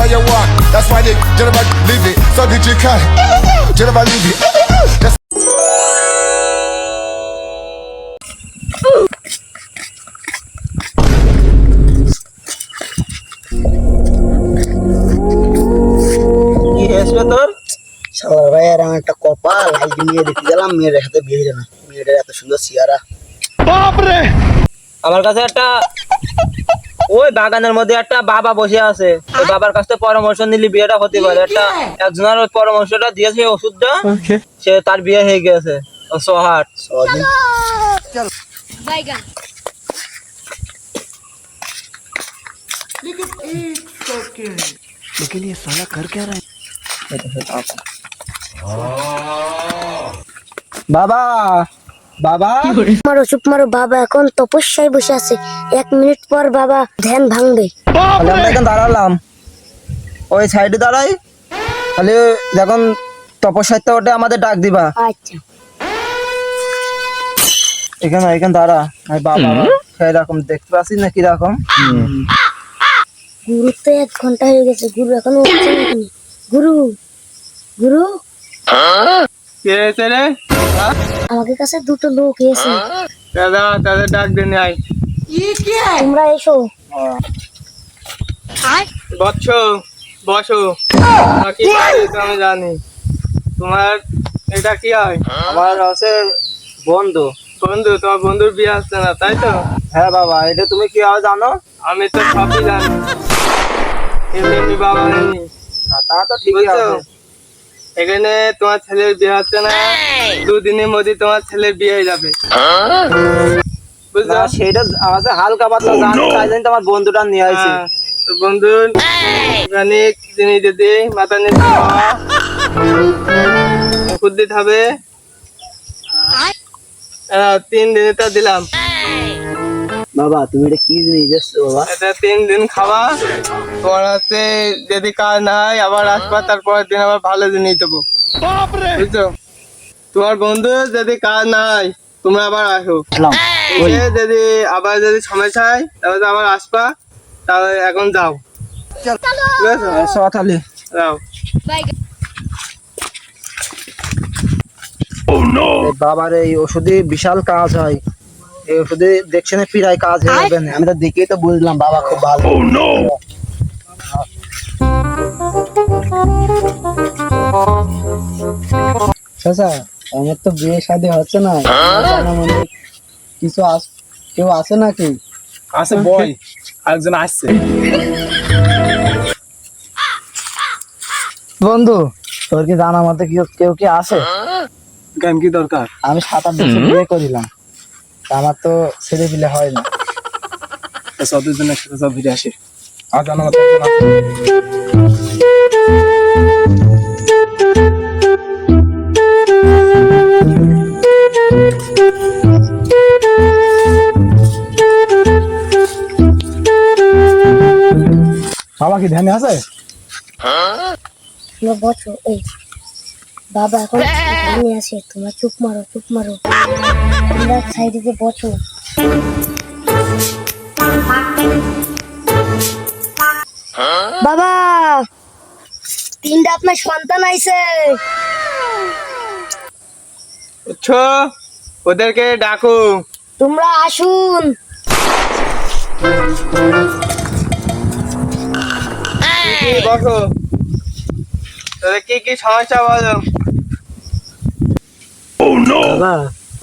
what you want. That's why they never leave it. So did you cut it? Never leave it. That's কি হয়েছিল তোর? শালা ভাই আর আমার একটা কপাল আজ নিয়ে দেখতে গেলাম মেয়ের হাতে বিয়ে হয়ে না মেয়েটার এত সুন্দর চেহারা আমার কাছে একটা ওই বাগানের মধ্যে একটা বাবা বসে আছে, ওই বাবার কাছ থেকে পরামর্শ নিলে বিয়েটা হতে পারে। একটা একজনের ওই পরামর্শটা দিয়েছে, ওষুধটা, সে তার বিয়ে হয়ে গেছে। ও সোহাট সহজে लेकिन ये साला कर क्या रहा है বাবা বাবা চুপ মারো বাবা এখন তপস্যায় বসে আছে, 1 মিনিট পর বাবা ধ্যান ভাঙবে। আমরা এখন দাঁড়ালাম, ওই সাইডে দাঁড়াই, তাহলে যখন তপস্যাতে ওঠে আমাদের ডাক দিবা। আচ্ছা এখানে এখানে দাঁড়া। বাবা সেরকম দেখতে পাচ্ছিস না কিরকম? গুরু তো 1 ঘন্টা হয়ে গেছে, গুরু এখনো উঠছে না কেন? গুরু গুরু কে হয়েছে রে? আমাদের কাছে দুটো লোক এসে, দাদা তাদের ডাক দিন আয়। তোমরা এসো। বৎস বসো। কি আমি জানি তোমার এটা কি হয়? আমার আছে বন্ধু। বন্ধু? তোমার বন্ধুর বিয়ে আসছে না তাই তো? হ্যাঁ বাবা, এটা তুমি কি হয় জানো? আমি তো সবই জানি। এমনি বাবা নেই না, তা তো ঠিকই আছে। এখানে তোমার ছেলের বিয়ে হচ্ছে না, 2 দিনের মধ্যে তোমার ছেলের বিয়ে হয়ে যাবে, বুঝলা? সেটা আমার হালকা পাতলা জানি, তাই জন্য তোমার বন্ধুটা নিয়ে আসি। তো বন্ধুর অনেক জিনিস যদি মাথা নিতে ওষুধ দিতে হবে। 3 দিনে তো দিলাম। বাবা তুমি এটা কি জিনিস দিচ্ছ বাবা? এটা 3 দিন খাওয়া, তোমার হচ্ছে যদি কাজ না হয় আবার আসবা, তারপরের দিন আবার ভালো জিনিস দেবো, বুঝছো? তোমার বন্ধু যদি কাজ না হয় তোমরা আবার আসো, এসে যদি আবার যদি সমস্যা হয় তাহলে আবার আসবা। তাহলে এখন যাও, ঠিক আছে? তাহলে যাও। বাবার এই ওষুধে বিশাল কাজ হয়, এই ওষুধে দেখছে না প্রায় কাজ হয়ে যাবে না। আমি তো দেখেই তো বুঝলাম বাবা খুব ভালো। চাচা আমার তো বিয়ে শাদী হচ্ছে না, জানা মনে কিছু কেউ আছে নাকি? আছে বই, আরেকজন আসছে। বন্ধু তোর কি জানা মতে কেউ কি আছে? কেন কি দরকার? আমি 7-8 বছর বিয়ে করিলাম, তা আমার তো ছেলে পিলে হয় না। সবদের জন্য একসাথে সব ভিড়ে আসে। আর জানা বাবা কি ধ্যানে আছে? বসো। এই বাবা এখন ধ্যানে আছে, তোমরা চুপ মারো চুপ মারো, তোমরা সাইডে বসো। বাবা 3টা আপনার সন্তান আইছে। বুঝছো, ওদেরকে ডাকো। তোমরা আসুন। বসো, তোদের কি কি সমস্যা বলো? বাবা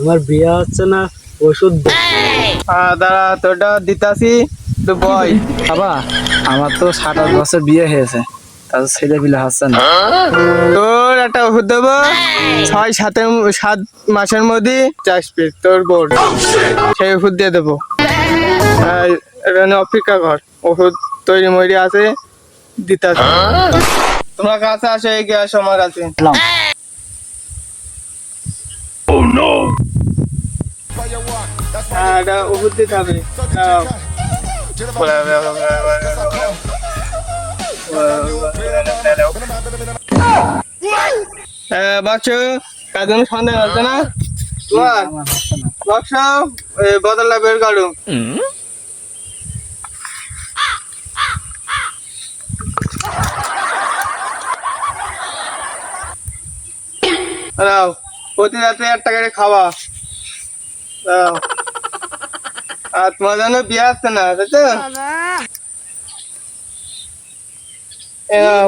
আমার বিয়ে হচ্ছে না, ওষুধ দাঁড়া তোরটা দিতাছি, তো বয়। বাবা আমার তো 7-8 বছর বিয়ে হয়েছে, তার ছেলে পিলে হচ্ছে না। তোর একটা ওষুধ দেবো, 6-7 মাসের মধ্যে চাষবি তোর বোর্ড, সেই ওষুধ দিয়ে দেবো। এখানে অপেক্ষা কর, ওষুধ তৈরি মরি আছে, দিতাছি। তোমার কাছে আসো, এগিয়ে আসো আমার কাছে। হ্যাঁ এটা ওষুধ দিতে হবে। বাচ্চা কাজ সন্দেহ হচ্ছে না তোমার? বাক্সা বদলা বের করো। নাও প্রতি রাতে একটা করে খাওয়া নাও। আর তোমার জন্য বিয়ে আসছে না তাই তো? এই নাও,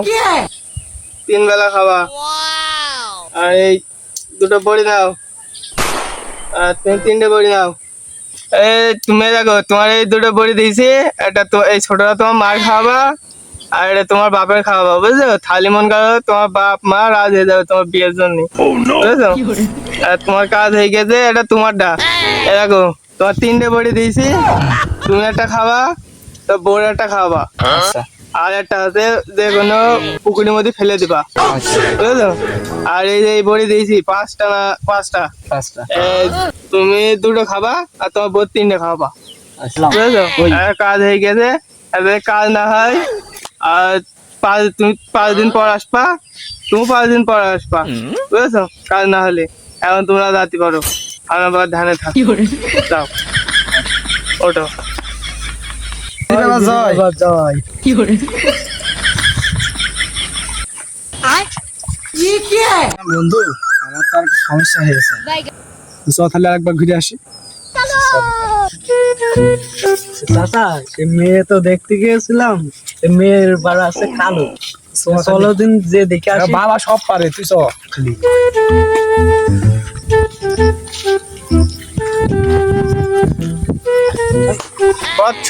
3 বেলা খাওয়া। আর এই 2টো বড়ি নাও, আর তুমি 3টে বড়ি নাও। এই তুমি দেখো, তোমার এই 2টো বড়ি দিয়েছি, এটা তো এই ছোটটা তোমার মার খাওয়াবা, আর এটা তোমার বাপের খাওয়াবা, বুঝছো? থালি মন করো তোমার বাপ মা রাজ হয়ে যাবে তোমার বিয়ের জন্য, বুঝছো? আর তোমার কাজ হয়ে গেছে, এটা তোমারটা। এই দেখো, তোমার 3টে বড়ি দিয়েছি, তুমি একটা খাওয়া, তো বড় একটা খাওয়াবা, আর একটা আছে যে কোনো পুকুরের মধ্যে ফেলে দিবা, বুঝলো? আর এই যে এই বড়ি দিয়েছি 5টা না 5টা, তুমি 2টো খাবা, আর তোমার বোধ 3টে খাওয়াবা, বুঝলো? আর কাজ হয়ে গেছে, এবার কাজ না হয় আর তুমি 5 দিন পর আসবা, তুমি 5 দিন পর আসবা, বুঝেছো? কাজ না হলে এখন তোমরা যাতে পারো, আমার ধানে থাক, যাও ওটো। জয়। বন্ধু, আমার তো আর একটা সমস্যা হয়ে গেছে, চল তাহলে আরেকবার ঘুরে আসি। চাচা, সে মেয়ে তো দেখতে গিয়েছিলাম, সে মেয়ের বাড়ি আছে কালো, চলো দিন যে দেখে আসি। বাবা সব পারে, তুই চ খালি। বচ্চ,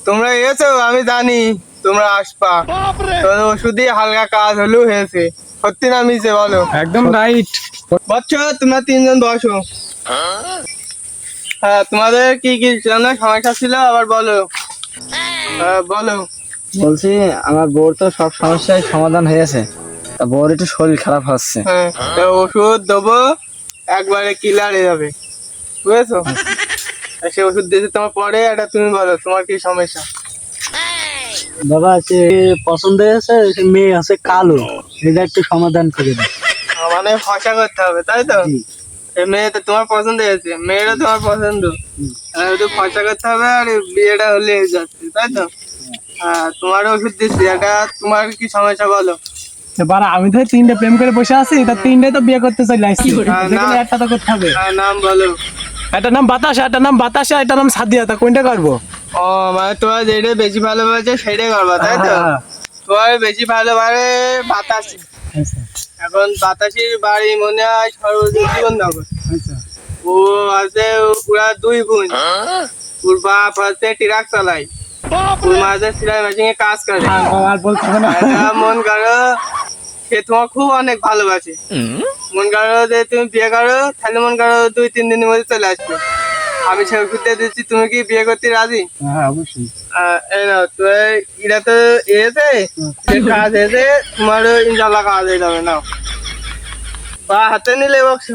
তোমরা এসো, আমি জানি তোমরা আসবা, তোমাদের ওষুধ দিয়ে হালকা কাজ হলেও হয়েছে, সত্যি না মিছে বলো? একদম রাইট। বচ্চ, তোমরা 3 জন বসো। হ্যাঁ, তোমাদের কি কি জন্য সমস্যা ছিল আবার বলো। বলো। বলছি, আমার বউর তো সব সমস্যায় সমাধান হয়েছে, তা বউর একটু শরীর খারাপ হচ্ছে। হ্যাঁ, তো ওষুধ দেবো, একবারে ক্লিয়ার হয়ে যাবে, বুঝেছো? সে ওষুধ দিয়েছে তোমার, পরে এটা তুমি বলো তোমার কি সমস্যা। বাবা, সে পছন্দ হয়েছে, সে মেয়ে আছে কালো, এটা একটু সমাধান করে দাও। মানে ফসা করতে হবে, তাই তো? মেয়ে তো তোমার পছন্দ হয়েছে, মেয়েরও তোমার পছন্দ, একটু ফসা করতে হবে, আর বিয়েটা হলে হয়ে যাচ্ছে, তাই তো? হ্যাঁ, তোমার ওষুধ দিচ্ছি, এটা তোমার কি সমস্যা বলো। এবার আমি তো 3টে প্রেম করে বসে আছি, তা 3টে তো বিয়ে করতে চলে আসছি, যেখানে একটা তো করতে হবে। নাম বলো। একটা নাম বাতাসা, একটা নাম বাতাসা, একটা নাম সাদিয়া, তা কোনটা করবো? ও মানে তোমার যেটা বেশি ভালোবাসে সেটাই করবা, তাই তো? তোমার বেশি ভালোবাসে বাতাসি। এখন বাতাসির বাড়ি মনে হয় জীবননগর। ও আছে, ওরা 2 বোন, ওর বাপ আছে ট্রাক চালায়, ওর মা আছে সেলাই মেশিন এ কাজ করে। মন করো সে তোমার খুব অনেক ভালোবাসে, মন করো যে তুমি বিয়ে করো, তাহলে মন করো 2-3 দিনের মধ্যে চলে আসবে, আমি সে ওষুধ দিয়ে দিচ্ছি, তুমি কি বিয়ে করতে রাজি? হ্যাঁ, অবশ্যই। এই নাও, তো এটা তো এসে কাজ এসে তোমারও ইনশাল্লাহ কাজ হয়ে যাবে। নাও, বা হাতে নিলে বক্স।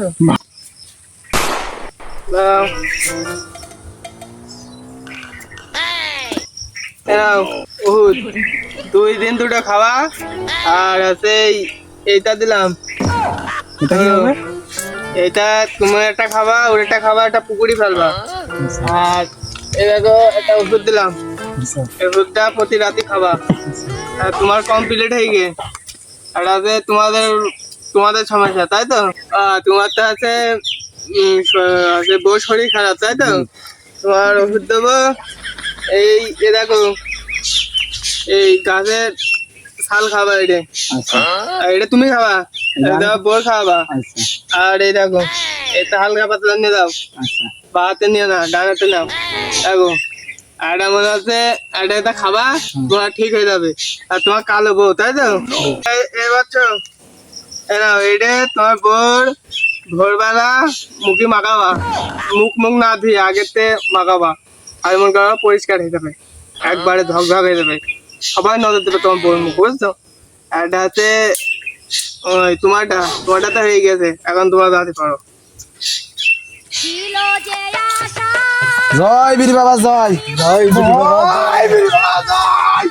ওষুধ 2 দিন 2টো খাওয়া, আর আছে এইটা দিলাম, এইটা তুমি একটা খাবা, ওর একটা খাবা, একটা পুকুরি ফেলবা। আর এই দেখো একটা ওষুধ দিলাম, ওষুধটা প্রতি রাতে খাবা, আর তোমার কমপ্লিট হয়ে গে। আর আছে তোমাদের সমস্যা, তাই তো? তোমার তো আছে বউ শরীর খারাপ, তাই তো? তোমার ওষুধ দেবো, এই দেখো, এই গাছের ছাল খাবা, এটা এটা তুমি খাবা, এটা বউ খাওয়াবা। আর এই দেখো, এটা হালকা পাতলা নিয়ে যাও, বাহাতে নিয়ে না, ডানাতে নাও, দেখো এটা মনে হচ্ছে এটা খাবা, তোমার ঠিক হয়ে যাবে। আর তোমার কালো বউ, তাই তো? এই বাচ্চা, এটা তোমার বউর ভোরবেলা মুখে মাখাবা, মুখ না ধুয়ে আগেতে মাখাবা, আর মনে করো পরিষ্কার হয়ে যাবে, একবারে ঝকঝক হয়ে যাবে, সবাই নজর দেবে তোমার বউর মুখ, বুঝছো? এটা হচ্ছে ওই তোমারটা তো হয়ে গেছে, এখন তোমরা দাঁড়াতে পারো। জয় বীর বাবা, জয় জয় বীর বাবা, জয় বীর বাবা, জয়।